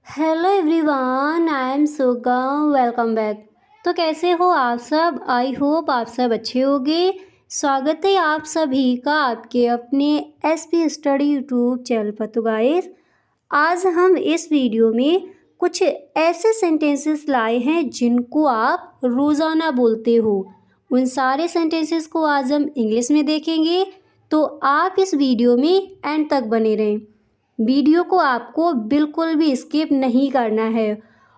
Hello everyone, I am Suga. Welcome back. तो कैसे हो आप सब? आई होप आप सब अच्छे होंगे। स्वागत है आप सभी का आपके अपने एसपी स्टडी यूट्यूब चैनल पर। तो गाइस, आज हम इस वीडियो में कुछ ऐसे सेंटेंसेस लाए हैं जिनको आप रोज़ाना बोलते हो। उन सारे सेंटेंसेस को आज हम इंग्लिश में देखेंगे, तो आप इस वीडियो में एंड तक बने रहें। वीडियो को आपको बिल्कुल भी स्किप नहीं करना है।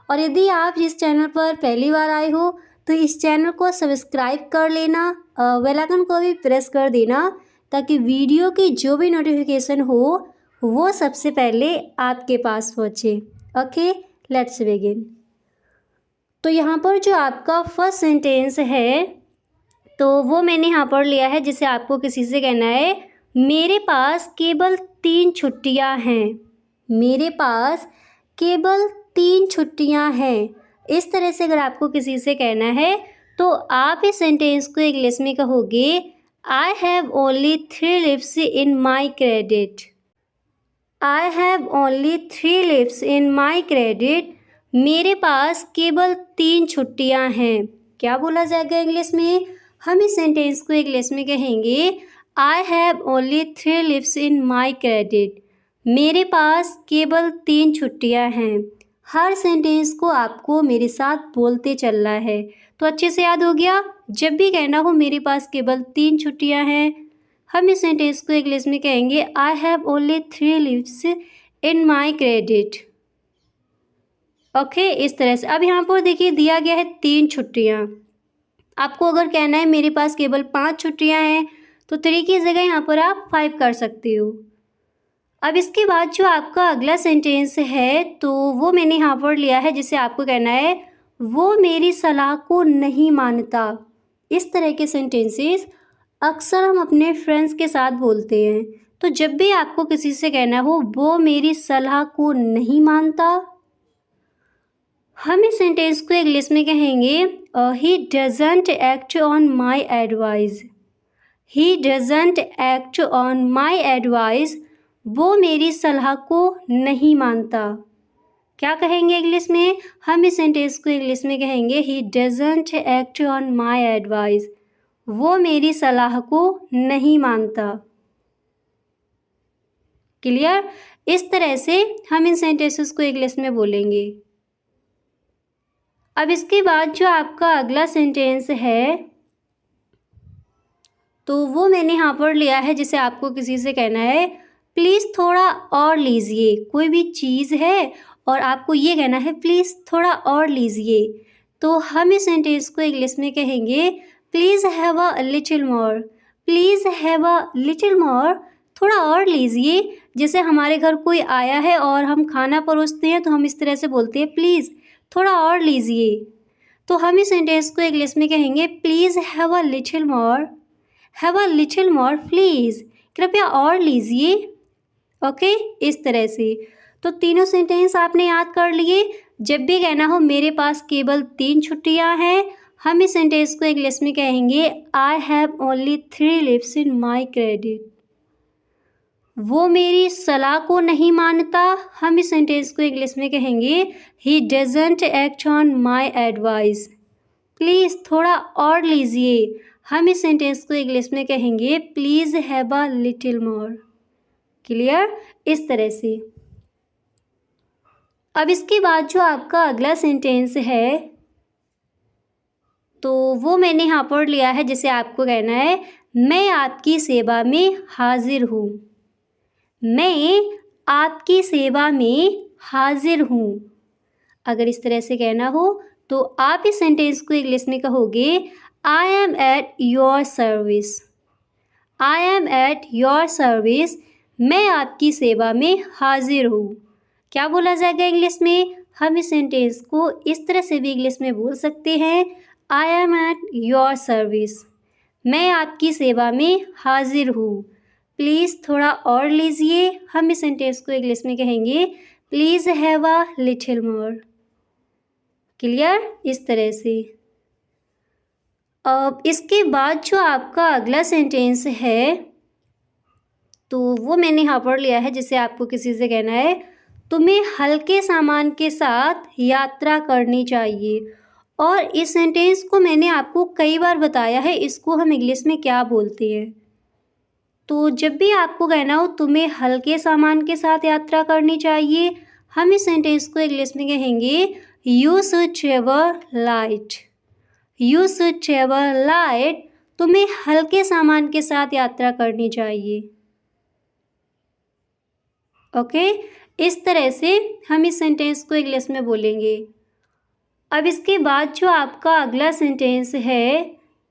और यदि आप इस चैनल पर पहली बार आए हो तो इस चैनल को सब्सक्राइब कर लेना, बेल आइकन को भी प्रेस कर देना, ताकि वीडियो की जो भी नोटिफिकेशन हो वो सबसे पहले आपके पास पहुँचे। Okay, let's begin. तो यहाँ पर जो आपका फर्स्ट सेंटेंस है तो वो मैंने यहाँ पर लिया है, जिसे आपको किसी से कहना है मेरे पास केवल 3 छुट्टियाँ हैं। मेरे पास केवल 3 छुट्टियाँ हैं। इस तरह से अगर आपको किसी से कहना है तो आप इस सेंटेंस को इंग्लिश में कहोगे I have only 3 leaves in my credit. I have only 3 leaves in my credit. मेरे पास केवल 3 छुट्टियाँ हैं। क्या बोला जाएगा इंग्लिश में? हम इस सेंटेंस को इंग्लिश में कहेंगे I have only 3 leaves in my credit. मेरे पास केवल 3 छुट्टियाँ हैं। हर सेंटेंस को आपको मेरे साथ बोलते चलना है। तो अच्छे से याद हो गया? जब भी कहना हो मेरे पास केवल 3 छुट्टियाँ हैं, हम इस सेंटेंस को इंग्लिश में कहेंगे I have only 3 leaves in my credit. Okay, इस तरह से। अब यहाँ पर देखिए दिया गया है 3 छुट्टियाँ। आपको अगर कहना है मेरे पास केवल 5 छुट्टियाँ हैं तो 3 की जगह यहाँ पर आप 5 कर सकते हो। अब इसके बाद जो आपका अगला सेंटेंस है तो वो मैंने यहाँ पर लिया है, जिसे आपको कहना है वो मेरी सलाह को नहीं मानता। इस तरह के सेंटेंसेस अक्सर हम अपने फ्रेंड्स के साथ बोलते हैं। तो जब भी आपको किसी से कहना हो वो मेरी सलाह को नहीं मानता, हम इस सेंटेंस को इंग्लिश में कहेंगे he doesn't act on my advice. He doesn't act on my advice. वो मेरी सलाह को नहीं मानता। क्या कहेंगे इंग्लिश में? हम इस सेंटेंस को इंग्लिश में कहेंगे he doesn't act on my advice. वो मेरी सलाह को नहीं मानता। क्लियर? इस तरह से हम इन सेंटेंसेस को इंग्लिश में बोलेंगे। अब इसके बाद जो आपका अगला सेंटेंस है तो वो मैंने यहाँ पर लिया है, जिसे आपको किसी से कहना है प्लीज़ थोड़ा और लीजिए। कोई भी चीज़ है और आपको ये कहना है प्लीज़ थोड़ा और लीजिए, तो हम इस सेंटेंस को इंग्लिश में कहेंगे please have a little more. Please have a little more. थोड़ा और लीजिए। जैसे हमारे घर कोई आया है और हम खाना परोसते हैं तो हम इस तरह से बोलते हैं प्लीज़ थोड़ा और लीजिए। तो हम इस सेंटेंस को इंग्लिश में कहेंगे please have a little more. Have a little more please. कृपया और लीजिए। ओके, इस तरह से। तो तीनों सेंटेंस आपने याद कर लिए। जब भी कहना हो मेरे पास केवल 3 छुट्टियां हैं, हम इस सेंटेंस को इंग्लिश में कहेंगे I have only 3 leaves in my credit. वो मेरी सलाह को नहीं मानता, हम इस सेंटेंस को इंग्लिश में कहेंगे he doesn't act on my advice. Please थोड़ा और लीजिए, हम इस सेंटेंस को इंग्लिश में कहेंगे please have a little more. Clear? इस तरह से। अब इसके बाद जो आपका अगला सेंटेंस है तो वो मैंने यहाँ पर लिया है, जिसे आपको कहना है मैं आपकी सेवा में हाजिर हूँ। मैं आपकी सेवा में हाजिर हूँ। अगर इस तरह से कहना हो तो आप इस सेंटेंस को इंग्लिश में कहोगे I am at your service. I am at your service. मैं आपकी सेवा में हाजिर हूँ। क्या बोला जाएगा इंग्लिश में? हम इस सेंटेंस को इस तरह से भी इंग्लिश में बोल सकते हैं I am at your service. मैं आपकी सेवा में हाजिर हूँ। प्लीज़ थोड़ा और लीजिए, हम इस सेंटेंस को इंग्लिश में कहेंगे please have a little more. Clear? इस तरह से। अब इसके बाद जो आपका अगला सेंटेंस है तो वो मैंने यहाँ पर लिया है, जिसे आपको किसी से कहना है तुम्हें हल्के सामान के साथ यात्रा करनी चाहिए। और इस सेंटेंस को मैंने आपको कई बार बताया है, इसको हम इंग्लिश में क्या बोलते हैं। तो जब भी आपको कहना हो तुम्हें हल्के सामान के साथ यात्रा करनी चाहिए, हम इस सेंटेंस को इंग्लिश में कहेंगे you should travel light. You should travel light, तुम्हें हल्के सामान के साथ यात्रा करनी चाहिए। ओके, इस तरह से हम इस सेंटेंस को इंग्लिश में बोलेंगे। अब इसके बाद जो आपका अगला सेंटेंस है,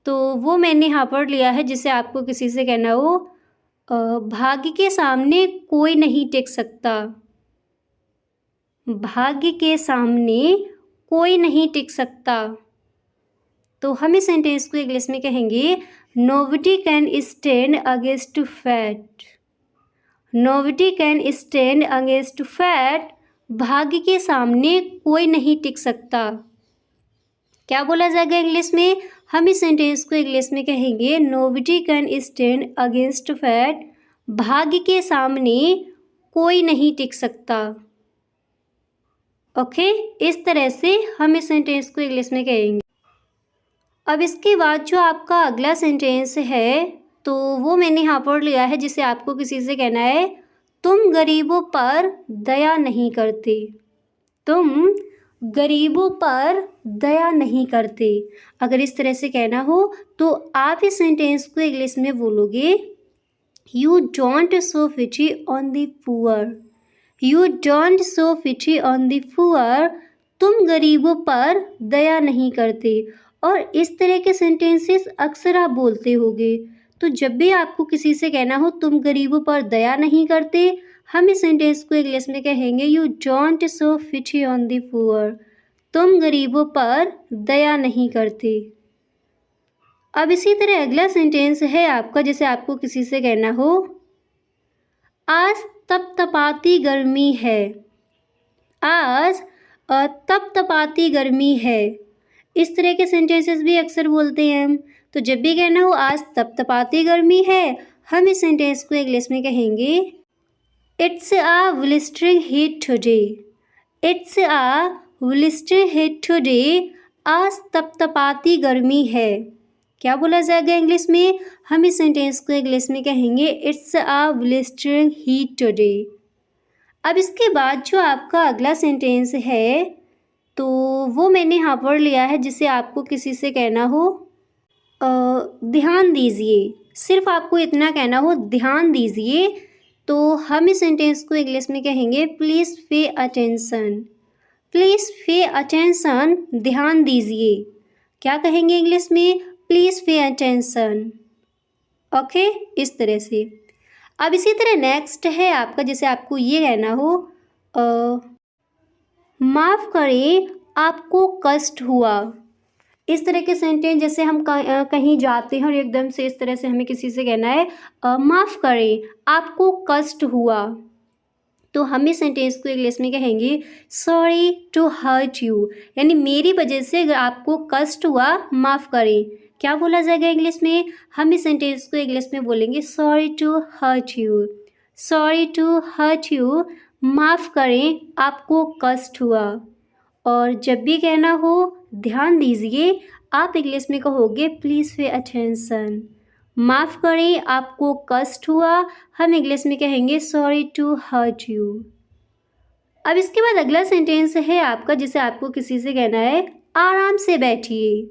तो वो मैंने यहाँ पर लिया है, जिसे आपको किसी से कहना हो भाग्य के सामने कोई नहीं टिक सकता। भाग्य के सामने कोई नहीं टिक सकता। तो हम इस सेंटेंस को इंग्लिश में कहेंगे nobody can stand against fat. Nobody can stand against fat, भाग्य के सामने कोई नहीं टिक सकता। क्या बोला जाएगा इंग्लिश में? हम इस सेंटेंस को इंग्लिश में कहेंगे nobody can stand against fat, भाग्य के सामने कोई नहीं टिक सकता। ओके, इस तरह से हम इस सेंटेंस को इंग्लिश में कहेंगे। अब इसके बाद जो आपका अगला सेंटेंस है, तो वो मैंने यहाँ पर लिया है, जिसे आपको किसी से कहना है तुम गरीबों पर दया नहीं करते। तुम गरीबों पर दया नहीं करते। अगर इस तरह से कहना हो तो आप इस सेंटेंस को इंग्लिश में बोलोगे you don't show pity on the poor. You don't show pity on the poor, तुम गरीबों पर दया नहीं करते। और इस तरह के सेंटेंसेस अक्सर आप बोलते होगे। तो जब भी आपको किसी से कहना हो तुम गरीबों पर दया नहीं करते, हम इस सेंटेंस को इंग्लिश में कहेंगे you don't show pity on the poor. तुम गरीबों पर दया नहीं करते। अब इसी तरह अगला सेंटेंस है आपका, जिसे आपको किसी से कहना हो आज तपतपाती गर्मी है। आज तपतपाती गर्मी है। इस तरह के सेंटेंसेस भी अक्सर बोलते हैं हम। तो जब भी कहना हो आज तपतपाती गर्मी है, हम इस सेंटेंस को इंग्लिश में कहेंगे it's a blistering heat today. It's a blistering heat today, आज तपतपाती गर्मी है। क्या बोला जाएगा इंग्लिश में? हम इस सेंटेंस को इंग्लिश में कहेंगे it's a blistering heat today. अब इसके बाद जो आपका अगला सेंटेंस है, तो वो मैंने यहाँ पर लिया है, जिसे आपको किसी से कहना हो ध्यान दीजिए। सिर्फ आपको इतना कहना हो ध्यान दीजिए, तो हम इस सेंटेंस को इंग्लिश में कहेंगे please pay attention. Please pay attention, ध्यान दीजिए। क्या कहेंगे इंग्लिश में? Please pay attention. ओके, इस तरह से। अब इसी तरह नेक्स्ट है आपका, जिसे आपको ये कहना हो माफ़ करें आपको कष्ट हुआ। इस तरह के सेंटेंस जैसे हम कहीं जाते हैं और एकदम से इस तरह से हमें किसी से कहना है माफ़ करें आपको कष्ट हुआ, तो हम इस सेंटेंस को इंग्लिश में कहेंगे सॉरी टू हर्ट यू। यानी मेरी वजह से अगर आपको कष्ट हुआ, माफ़ करें। क्या बोला जाएगा इंग्लिश में? हम इस सेंटेंस को इंग्लिश में बोलेंगे sorry to hurt you. Sorry to hurt you, माफ़ करें आपको कष्ट हुआ। और जब भी कहना हो ध्यान दीजिए, आप इंग्लिश में कहोगे प्लीज़ पे अटेंशन। माफ़ करें आपको कष्ट हुआ, हम इंग्लिश में कहेंगे सॉरी टू हर्ट यू। अब इसके बाद अगला सेंटेंस है आपका, जिसे आपको किसी से कहना है आराम से बैठिए।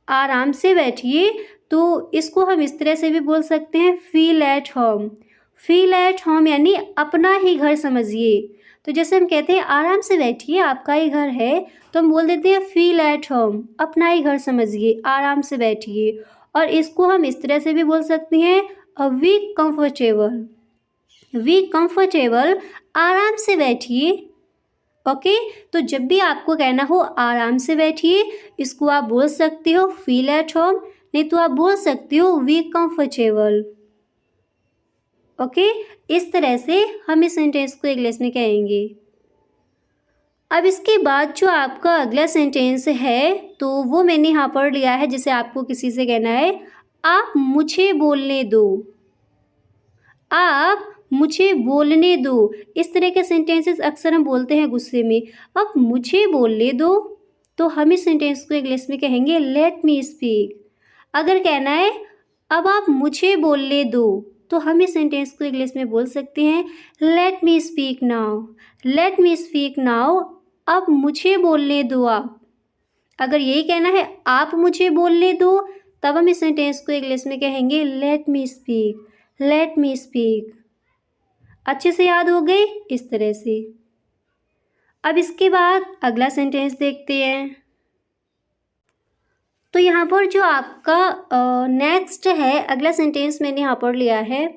आराम से बैठिए, तो इसको हम इस तरह से भी बोल सकते हैं feel at home. Feel at home यानी अपना ही घर समझिए। तो जैसे हम कहते हैं आराम से बैठिए, आपका ही घर है, तो हम बोल देते हैं फील एट होम, अपना ही घर समझिए, आराम से बैठिए। और इसको हम इस तरह से भी बोल सकते हैं वी कंफर्टेबल। वी कंफर्टेबल, आराम से बैठिए। ओके, तो जब भी आपको कहना हो आराम से बैठिए, इसको आप बोल सकते हो फील एट होम, नहीं तो आप बोल सकते हो वी कंफर्टेबल। ओके, इस तरह से हम इस सेंटेंस को इंग्लिश में कहेंगे। अब इसके बाद जो आपका अगला सेंटेंस है, तो वो मैंने यहाँ पर लिया है, जिसे आपको किसी से कहना है आप मुझे बोलने दो। आप मुझे बोलने दो। इस तरह के सेंटेंसेस अक्सर हम बोलते हैं गुस्से में। अब मुझे बोलने दो, तो हम इस सेंटेंस को इंग्लिश में कहेंगे लेट मी स्पीक। अगर कहना है अब आप मुझे बोलने दो, तो हम इस सेंटेंस को इंग्लिश में बोल सकते हैं let me speak now. Let me speak now, अब मुझे बोलने दो आप। अगर यही कहना है आप मुझे बोलने दो, तब हम इस सेंटेंस को इंग्लिश में कहेंगे let me speak. Let me speak. अच्छे से याद हो गए इस तरह से। अब इसके बाद अगला सेंटेंस देखते हैं। तो यहाँ पर जो आपका नेक्स्ट है, अगला सेंटेंस मैंने यहाँ पर लिया है,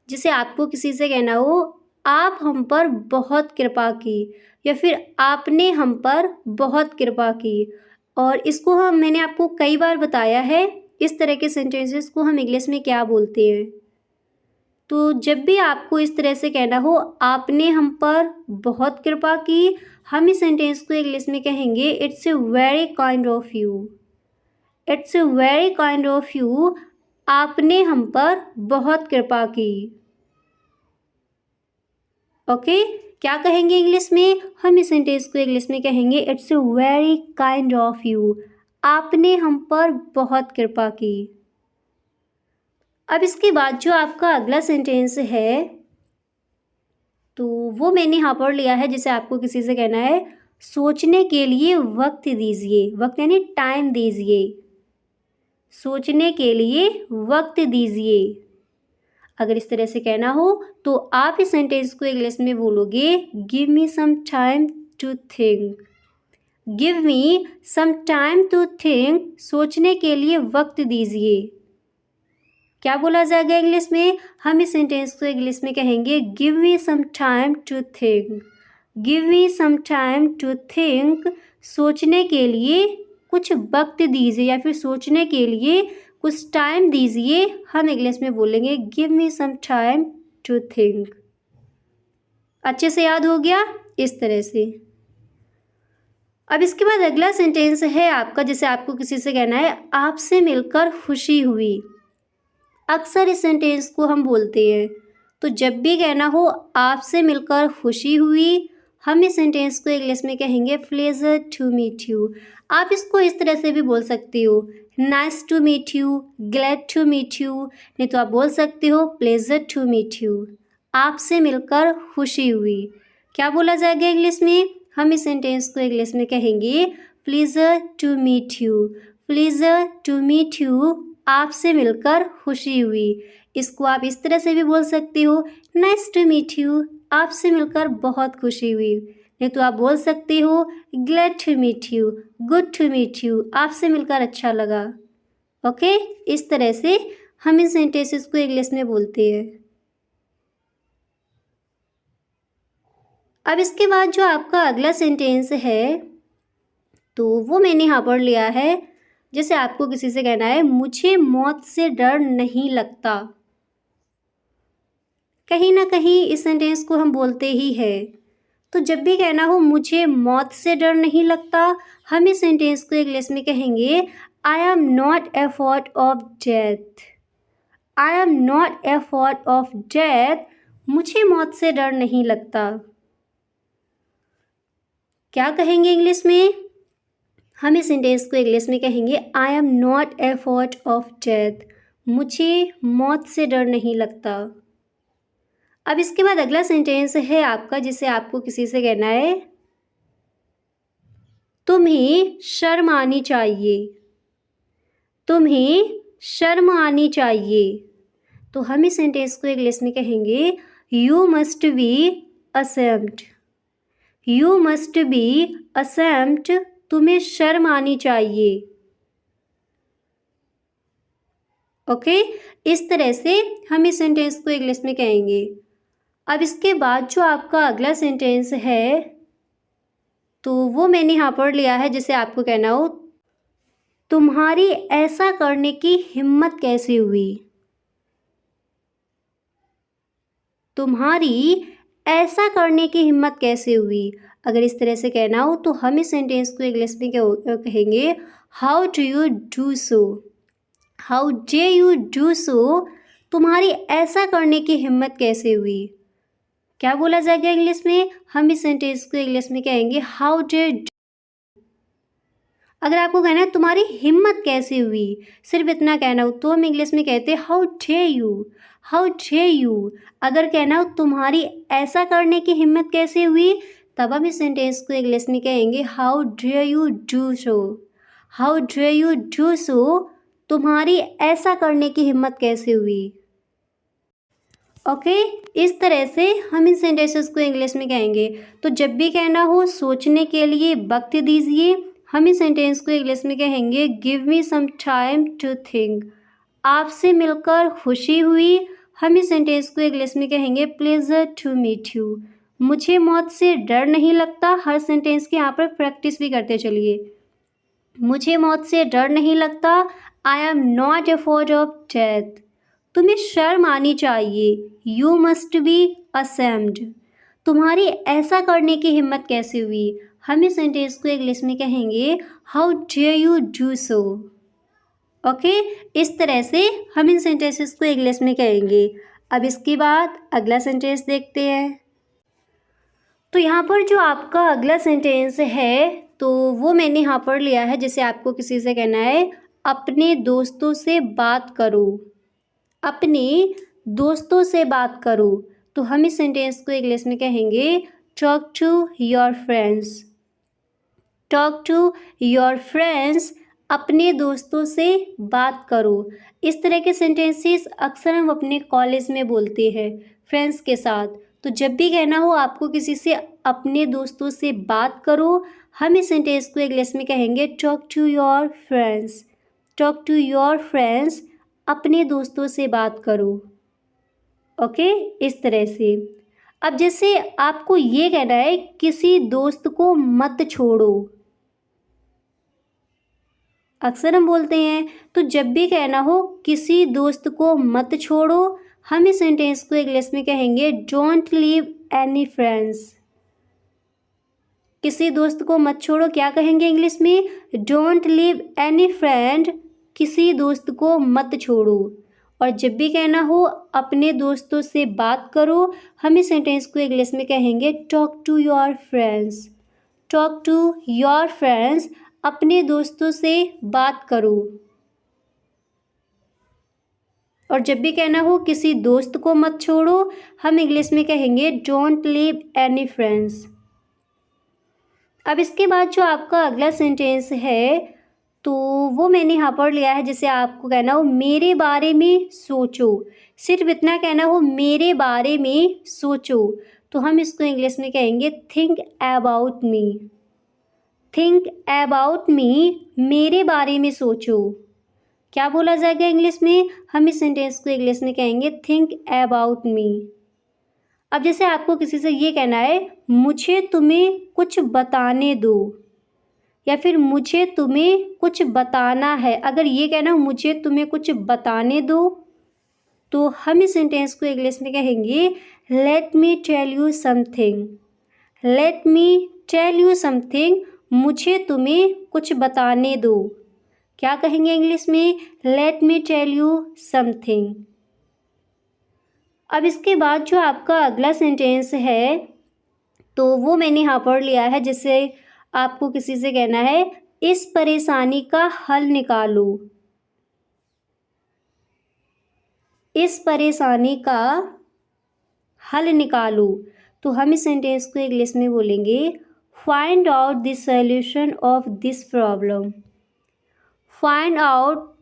जिसे आपको किसी से कहना हो आप हम पर बहुत कृपा की, या फिर आपने हम पर बहुत कृपा की। और इसको मैंने आपको कई बार बताया है, इस तरह के सेंटेंसेस को हम इंग्लिश में क्या बोलते हैं। तो जब भी आपको इस तरह से कहना हो आपने हम पर बहुत कृपा की, हम इस सेंटेंस को इंग्लिश में कहेंगे it's a very kind of you. It's a very kind of you, आपने हम पर बहुत कृपा की। ओके, क्या कहेंगे इंग्लिश में? हम इस सेंटेंस को इंग्लिश में कहेंगे it's a very kind of you, आपने हम पर बहुत कृपा की। अब इसके बाद जो आपका अगला सेंटेंस है, तो वो मैंने यहाँ पर लिया है, जिसे आपको किसी से कहना है सोचने के लिए वक्त दीजिए। वक्त यानी टाइम दीजिए। सोचने के लिए वक्त दीजिए। अगर इस तरह से कहना हो तो आप इस सेंटेंस को इंग्लिश में बोलोगे give me some time to think. Give me some time to think, सोचने के लिए वक्त दीजिए। क्या बोला जाएगा इंग्लिश में? हम इस सेंटेंस को इंग्लिश में कहेंगे give me some time to think. Give me some time to think, सोचने के लिए कुछ वक्त दीजिए, या फिर सोचने के लिए कुछ टाइम दीजिए। हम इंग्लिश में बोलेंगे give me some time to think. अच्छे से याद हो गया इस तरह से। अब इसके बाद अगला सेंटेंस है आपका, जिसे आपको किसी से कहना है आपसे मिलकर खुशी हुई। अक्सर इस सेंटेंस को हम बोलते हैं। तो जब भी कहना हो आपसे मिलकर खुशी हुई, हम इस सेंटेंस को इंग्लिश में कहेंगे प्लेजर टू मीट यू। आप इसको इस तरह से भी बोल सकते हो nice to meet you, glad to meet you, नहीं तो आप बोल सकते हो प्लेजर टू मीट यू, आपसे मिलकर खुशी हुई। क्या बोला जाएगा इंग्लिश में? हम इस सेंटेंस को इंग्लिश में कहेंगे pleasure to meet you. Pleasure to meet you, आपसे मिलकर खुशी हुई। इसको आप इस तरह से भी बोल सकते हो नाइस टू मीट यू, आपसे मिलकर बहुत खुशी हुई। नहीं तो आप बोल सकते हो glad to meet you, good to meet you, आपसे मिलकर अच्छा लगा। ओके, इस तरह से हम इन सेंटेंसेस को इंग्लिश में बोलते हैं। अब इसके बाद जो आपका अगला सेंटेंस है, तो वो मैंने यहाँ पर लिया है, जैसे आपको किसी से कहना है मुझे मौत से डर नहीं लगता। कहीं ना कहीं इस सेंटेंस को हम बोलते ही है। तो जब भी कहना हो मुझे मौत से डर नहीं लगता, हम इस सेंटेंस को इंग्लिश में कहेंगे I am not afford of death. I am not afford of death, मुझे मौत से डर नहीं लगता। क्या कहेंगे इंग्लिश में? हम इस सेंटेंस को इंग्लिश में कहेंगे I am not afford of death, मुझे मौत से डर नहीं लगता। अब इसके बाद अगला सेंटेंस है आपका, जिसे आपको किसी से कहना है तुम्हें शर्म आनी चाहिए। तुम्हें शर्म आनी चाहिए। तो हम इस सेंटेंस को इंग्लिश में कहेंगे you must be ashamed. You must be ashamed, तुम्हें शर्म आनी चाहिए। ओके, इस तरह से हम इस सेंटेंस को इंग्लिश में कहेंगे। अब इसके बाद जो आपका अगला सेंटेंस है, तो वो मैंने यहाँ पर लिया है, जिसे आपको कहना हो तुम्हारी ऐसा करने की हिम्मत कैसे हुई। तुम्हारी ऐसा करने की हिम्मत कैसे हुई। अगर इस तरह से कहना हो तो हम इस सेंटेंस को इंग्लिश में कहेंगे how do you do so. How day you do so, तुम्हारी ऐसा करने की हिम्मत कैसे हुई? क्या बोला जाएगा इंग्लिश में? हम इस सेंटेंस को इंग्लिश में कहेंगे हाउ डेयर। अगर आपको कहना है तुम्हारी हिम्मत कैसे हुई, सिर्फ इतना कहना हो तो हम इंग्लिश में कहते हैं how dare you, how dare you. अगर कहना हो तुम्हारी ऐसा करने की हिम्मत कैसे हुई, तब हम इस सेंटेंस को इंग्लिश में कहेंगे how dare you do so, how dare you do so. तुम्हारी ऐसा करने की हिम्मत कैसे हुई? ओके, इस तरह से हम इन सेंटेंसेस को इंग्लिश में कहेंगे। तो जब भी कहना हो सोचने के लिए वक्त दीजिए, हम इस सेंटेंस को इंग्लिश में कहेंगे give me some time to think. आपसे मिलकर खुशी हुई, हम इस सेंटेंस को इंग्लिश में कहेंगे प्लेजर टू मीट यू। मुझे मौत से डर नहीं लगता। हर सेंटेंस की यहाँ पर प्रैक्टिस भी करते चलिए। मुझे मौत से डर नहीं लगता। I am not afford of death. तुम्हें शर्म आनी चाहिए। You must be ashamed. तुम्हारी ऐसा करने की हिम्मत कैसे हुई? हम इस सेंटेंस को इंग्लिश में कहेंगे how dare you do so. Okay, इस तरह से हम इन सेंटेंसेस को इंग्लिश में कहेंगे। अब इसके बाद अगला सेंटेंस देखते हैं। तो यहाँ पर जो आपका अगला सेंटेंस है तो वो मैंने यहाँ पर लिया है, जैसे आपको किसी से कहना है अपने दोस्तों से बात करो, अपने दोस्तों से बात करो। तो हम इस सेंटेंस को इंग्लिश में कहेंगे talk to your friends, talk to your friends. अपने दोस्तों से बात करो। इस तरह के सेंटेंसेस अक्सर हम अपने कॉलेज में बोलते हैं फ्रेंड्स के साथ। तो जब भी कहना हो आपको किसी से अपने दोस्तों से बात करो, हम इस सेंटेंस को इंग्लिश में कहेंगे talk to your friends, talk to your friends. अपने दोस्तों से बात करो। ओके, इस तरह से। अब जैसे आपको ये कहना है किसी दोस्त को मत छोड़ो, अक्सर हम बोलते हैं। तो जब भी कहना हो किसी दोस्त को मत छोड़ो, हम इस सेंटेंस को इंग्लिश में कहेंगे डोंट लीव एनी फ्रेंड्स। किसी दोस्त को मत छोड़ो, क्या कहेंगे इंग्लिश में? Don't leave any friend. किसी दोस्त को मत छोड़ो। और जब भी कहना हो अपने दोस्तों से बात करो, हम इस सेंटेंस को इंग्लिश में कहेंगे talk to your friends, talk to your friends. अपने दोस्तों से बात करो। और जब भी कहना हो किसी दोस्त को मत छोड़ो, हम इंग्लिश में कहेंगे डोंट लीव एनी फ्रेंड्स। अब इसके बाद जो आपका अगला सेंटेंस है तो वो मैंने यहाँ पर लिया है, जैसे आपको कहना हो मेरे बारे में सोचो, सिर्फ इतना कहना हो मेरे बारे में सोचो। तो हम इसको इंग्लिश में कहेंगे think about me, think about me. मेरे बारे में सोचो। क्या बोला जाएगा इंग्लिश में? हम इस सेंटेंस को इंग्लिश में कहेंगे थिंक अबाउट मी। अब जैसे आपको किसी से ये कहना है मुझे तुम्हें कुछ बताने दो, या फिर मुझे तुम्हें कुछ बताना है। अगर ये कहना हो मुझे तुम्हें कुछ बताने दो, तो हम इस सेंटेंस को इंग्लिश में कहेंगे let me tell you something, let me tell you something. मुझे तुम्हें कुछ बताने दो। क्या कहेंगे इंग्लिश में? Let me tell you something. अब इसके बाद जो आपका अगला सेंटेंस है तो वो मैंने यहाँ पर लिया है, जिससे आपको किसी से कहना है इस परेशानी का हल निकालो, इस परेशानी का हल निकालो। तो हम इस सेंटेंस को इंग्लिश में बोलेंगे find out the solution of this problem, find out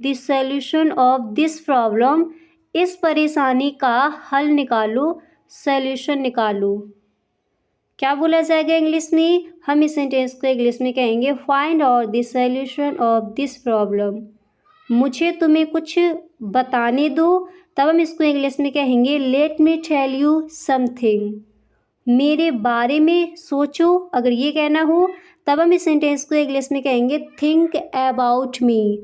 the solution of this problem. इस परेशानी का हल निकालो, सॉल्यूशन निकालो। क्या बोला जाएगा इंग्लिश में? हम इस सेंटेंस को इंग्लिश में कहेंगे find out the solution of this problem. मुझे तुम्हें कुछ बताने दो, तब हम इसको इंग्लिश में कहेंगे let me tell you something. मेरे बारे में सोचो, अगर ये कहना हो तब हम इस सेंटेंस को इंग्लिश में कहेंगे थिंक अबाउट मी।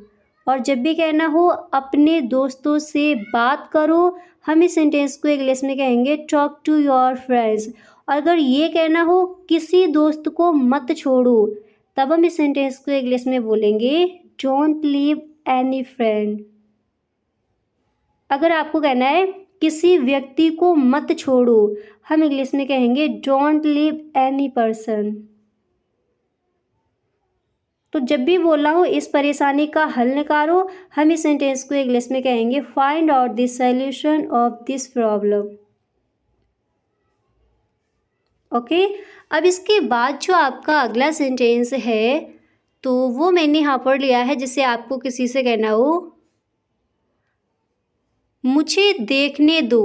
और जब भी कहना हो अपने दोस्तों से बात करो, हम इस सेंटेंस को इंग्लिश में कहेंगे टॉक टू योर फ्रेंड्स। अगर ये कहना हो किसी दोस्त को मत छोड़ो, तब हम इस सेंटेंस को इंग्लिश में बोलेंगे डोंट लीव एनी फ्रेंड। अगर आपको कहना है किसी व्यक्ति को मत छोड़ो, हम इंग्लिश में कहेंगे डोंट लीव एनी पर्सन। तो जब भी बोल रहा हूँ इस परेशानी का हल निकालो, हम इस सेंटेंस को इंग्लिश में कहेंगे find out the solution of this problem. Okay, अब इसके बाद जो आपका अगला सेंटेंस है तो वो मैंने यहाँ पर लिया है, जिसे आपको किसी से कहना हो मुझे देखने दो।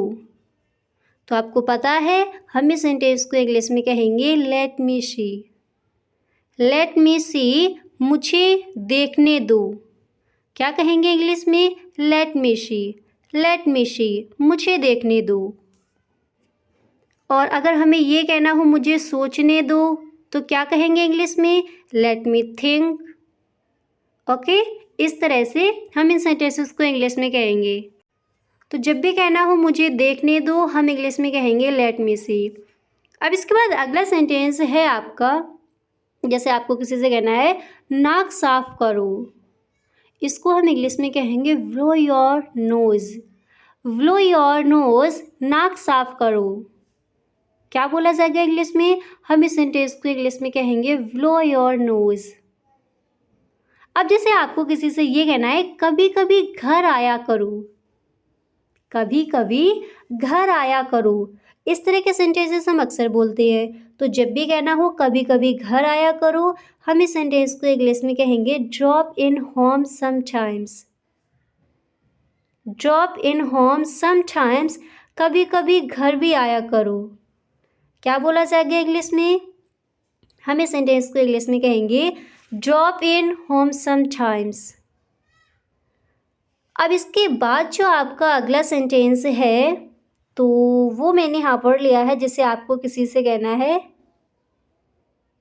तो आपको पता है हम इस सेंटेंस को इंग्लिश में कहेंगे लेट मी सी। लेट मी सी, मुझे देखने दो। क्या कहेंगे इंग्लिश में? लेट मी सी। लेट मी सी, मुझे देखने दो। और अगर हमें ये कहना हो मुझे सोचने दो तो क्या कहेंगे इंग्लिश में? Let me think. ओके, इस तरह से हम इन सेंटेंसेस को इंग्लिश में कहेंगे। तो जब भी कहना हो मुझे देखने दो, हम इंग्लिश में कहेंगे लेट मी सी। अब इसके बाद अगला सेंटेंस है आपका, जैसे आपको किसी से कहना है नाक साफ करो, इसको हम इंग्लिश में कहेंगे blow your nose. Blow your nose, नाक साफ करो। क्या बोला जाएगा इंग्लिश में? हम इस सेंटेंस को इंग्लिश में कहेंगे ब्लो योर नोज। अब जैसे आपको किसी से ये कहना है कभी कभी घर आया करो, कभी कभी घर आया करो, इस तरह के सेंटेंसेस हम अक्सर बोलते हैं। तो जब भी कहना हो कभी कभी घर आया करो, हम इस सेंटेंस को इंग्लिश में कहेंगे drop in home sometimes. Drop in home sometimes, कभी कभी घर भी आया करो। क्या बोला जाएगा इंग्लिश में? हम इस सेंटेंस को इंग्लिश में कहेंगे ड्रॉप इन होम समटाइम्स। अब इसके बाद जो आपका अगला सेंटेंस है तो वो मैंने यहाँ पर लिया है, जिसे आपको किसी से कहना है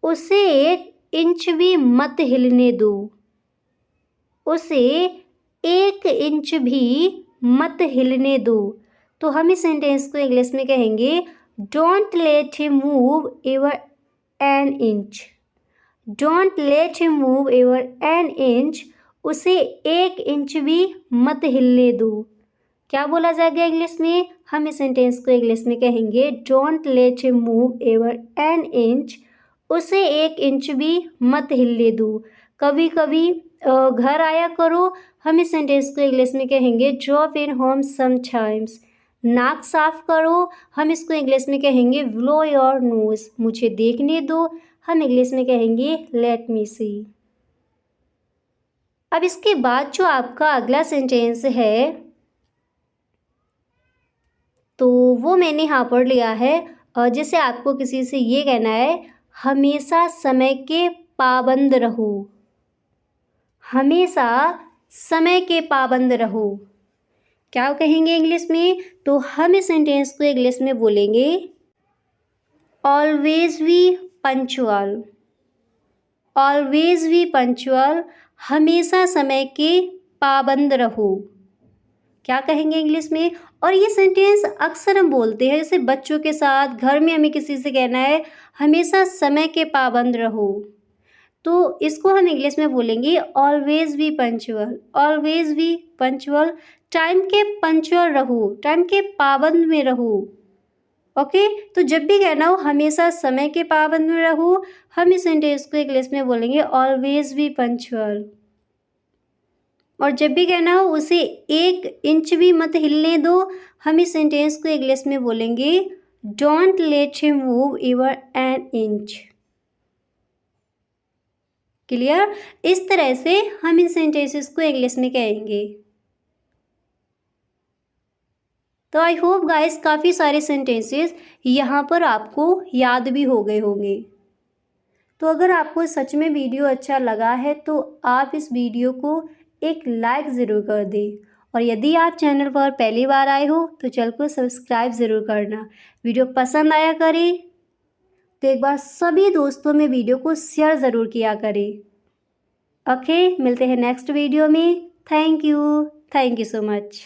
उसे 1 इंच भी मत हिलने दो। उसे 1 इंच भी मत हिलने दो। तो हम इस सेंटेंस को इंग्लिश में कहेंगे don't let him move ever an inch. Don't let him move ever an inch, उसे 1 इंच भी मत हिलने दो। क्या बोला जाएगा इंग्लिश में? हम इस सेंटेंस को इंग्लिश में कहेंगे don't let him move ever an inch, उसे 1 इंच भी मत हिलने दो। कभी कभी घर आया करो, हम इस सेंटेंस को इंग्लिश में कहेंगे ड्रॉप इन होम समटाइम्स। नाक साफ करो, हम इसको इंग्लिश में कहेंगे ब्लो योर नोज। मुझे देखने दो, हम इंग्लिश में कहेंगे लेट मी सी। अब इसके बाद जो आपका अगला सेंटेंस है तो वो मैंने यहाँ पर लिया है, जैसे आपको किसी से ये कहना है हमेशा समय के पाबंद रहो। हमेशा समय के पाबंद रहो। क्या कहेंगे इंग्लिश में? तो हम इस सेंटेंस को इंग्लिश में बोलेंगे always be punctual. Always be punctual, हमेशा समय के पाबंद रहो। क्या कहेंगे इंग्लिश में? और ये सेंटेंस अक्सर हम बोलते हैं, जैसे बच्चों के साथ, घर में हमें किसी से कहना है हमेशा समय के पाबंद रहो, तो इसको हम इंग्लिश में बोलेंगे always be punctual. Always be punctual, time के पंचुअल रहो, टाइम के पाबंद में रहो। ओके, तो जब भी कहना हो हमेशा समय के पाबंद में रहो, हम इस सेंटेंस को इंग्लिश में बोलेंगे ऑलवेज बी पंचुअल। और जब भी कहना हो उसे 1 इंच भी मत हिलने दो, हम इस सेंटेंस को इंग्लिश में बोलेंगे don't let him move ever an inch. Clear? इस तरह से हम इन सेंटेंसेस को इंग्लिश में कहेंगे। तो आई होप गाइस काफ़ी सारे सेंटेंसेस यहाँ पर आपको याद भी हो गए होंगे। तो अगर आपको सच में वीडियो अच्छा लगा है तो आप इस वीडियो को एक लाइक ज़रूर कर दें, और यदि आप चैनल पर पहली बार आए हो तो चैनल को सब्सक्राइब ज़रूर करना। वीडियो पसंद आया करें तो एक बार सभी दोस्तों में वीडियो को शेयर ज़रूर किया करें। ओके, मिलते हैं नेक्स्ट वीडियो में। Thank you so much.